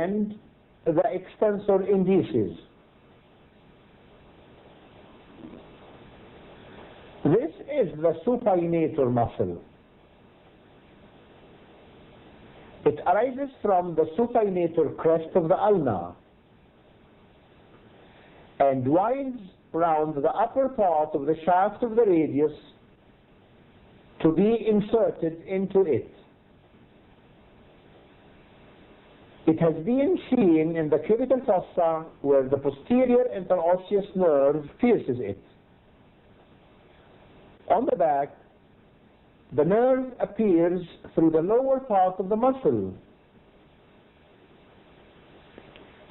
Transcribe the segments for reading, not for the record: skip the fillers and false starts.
and the extensor indicis. This is the supinator muscle. It arises from the supinator crest of the ulna and winds round the upper part of the shaft of the radius to be inserted into it. It has been seen in the cubital fossa where the posterior interosseous nerve pierces it. On the back, the nerve appears through the lower part of the muscle.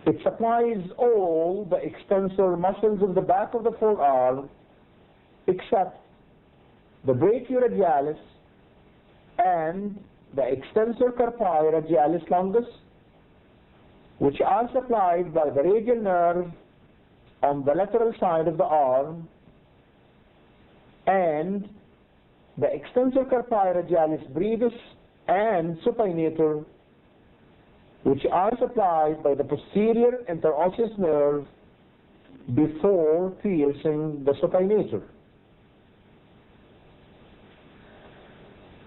It supplies all the extensor muscles of the back of the forearm except the brachioradialis and the extensor carpi radialis longus, which are supplied by the radial nerve on the lateral side of the arm, and the extensor carpi radialis brevis and supinator, which are supplied by the posterior interosseous nerve before piercing the supinator.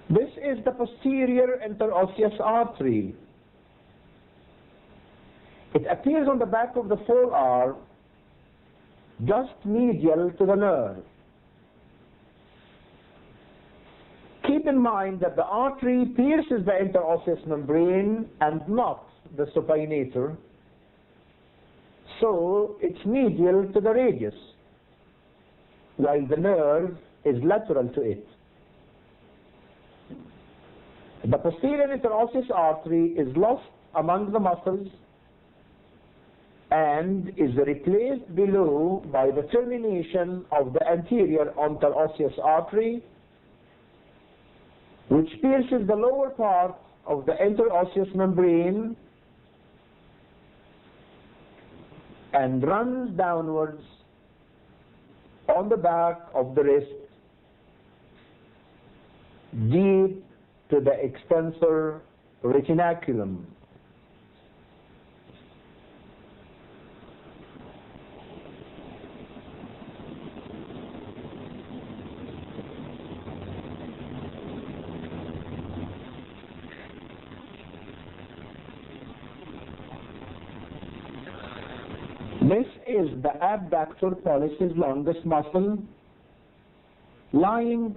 This is the posterior interosseous artery. It appears on the back of the forearm, just medial to the nerve. Keep in mind that the artery pierces the interosseous membrane and not the supinator, so it's medial to the radius, while the nerve is lateral to it. The posterior interosseous artery is lost among the muscles and is replaced below by the termination of the anterior interosseous artery, which pierces the lower part of the interosseous membrane and runs downwards on the back of the wrist, deep to the extensor retinaculum. This is the abductor pollicis longus muscle lying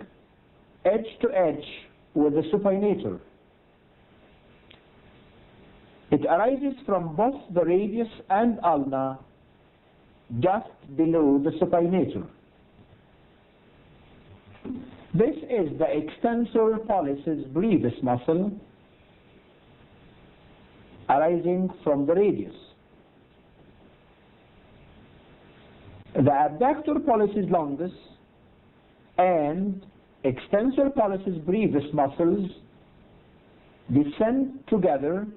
edge to edge with the supinator. It arises from both the radius and ulna just below the supinator. This is the extensor pollicis brevis muscle arising from the radius. The abductor pollicis longus and extensor pollicis brevis muscles descend together,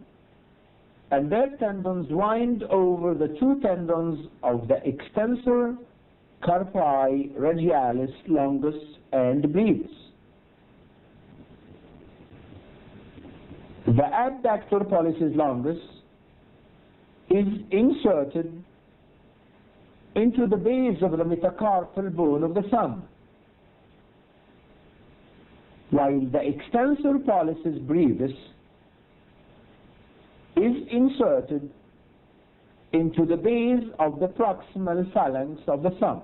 and their tendons wind over the two tendons of the extensor carpi radialis longus and brevis. The abductor pollicis longus is inserted into the base of the metacarpal bone of the thumb, while the extensor pollicis brevis is inserted into the base of the proximal phalanx of the thumb.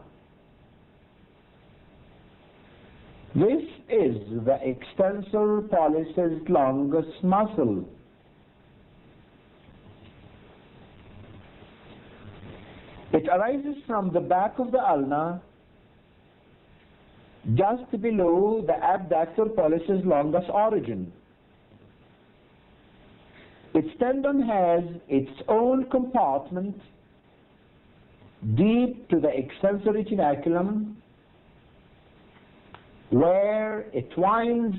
This is the extensor pollicis longus muscle. It arises from the back of the ulna, just below the abductor pollicis longus origin. Its tendon has its own compartment deep to the extensor retinaculum, where it winds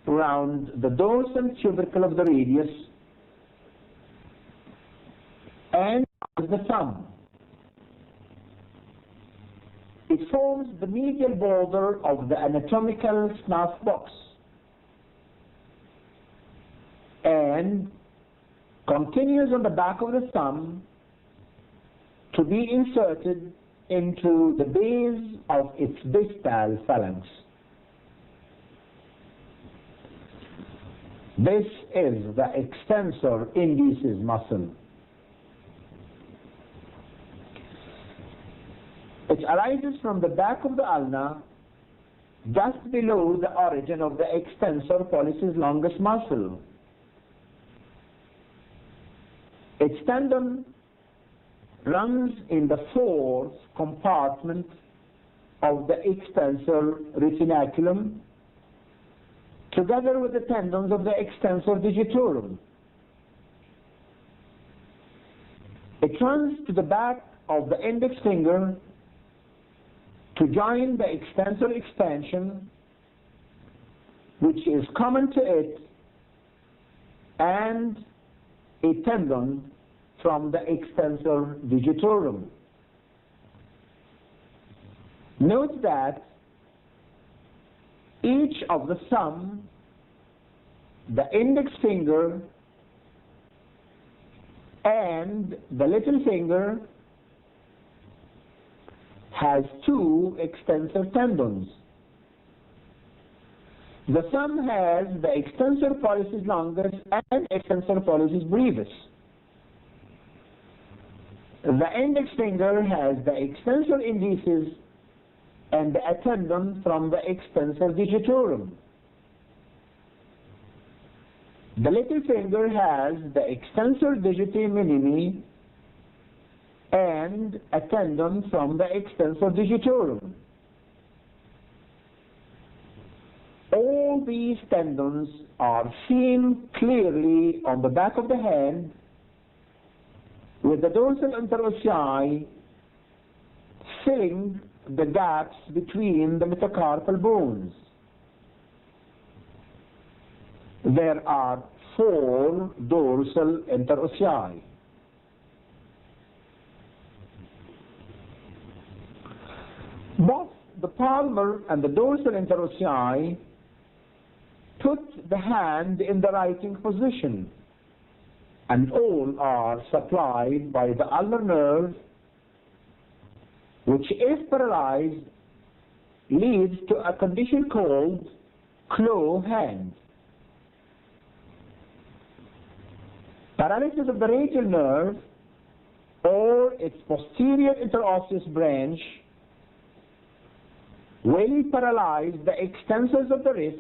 around the dorsal tubercle of the radius and the thumb. It forms the medial border of the anatomical snuff box, and continues on the back of the thumb to be inserted into the base of its distal phalanx. This is the extensor indicis muscle. It arises from the back of the ulna, just below the origin of the extensor pollicis longus muscle. Its tendon runs in the fourth compartment of the extensor retinaculum, together with the tendons of the extensor digitorum. It runs to the back of the index finger to join the extensor expansion, which is common to it, and a tendon from the extensor digitorum. Note that each of the thumb, the index finger, and the little finger has two extensor tendons. The thumb has the extensor pollicis longus and extensor pollicis brevis. The index finger has the extensor indicis and a tendon from the extensor digitorum. The little finger has the extensor digiti minimi and a tendon from the extensor digitorum. All these tendons are seen clearly on the back of the hand, with the dorsal interossei filling the gaps between the metacarpal bones. There are 4 dorsal interossei. Both the palmar and the dorsal interossei put the hand in the writing position, and all are supplied by the ulnar nerve, which, if paralyzed, leads to a condition called claw hand. Paralysis of the radial nerve or its posterior interosseous branch will paralyze the extensors of the wrist,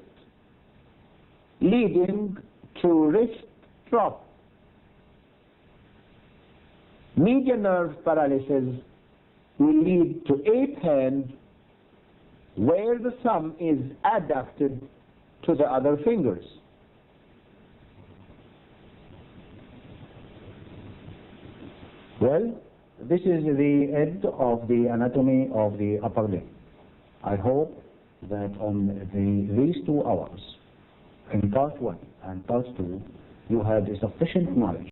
leading to wrist drop. Median nerve paralysis will lead to ape hand, where the thumb is adducted to the other fingers. Well, this is the end of the anatomy of the upper limb. I hope that on these 2 hours, in part 1 and part 2, you had sufficient knowledge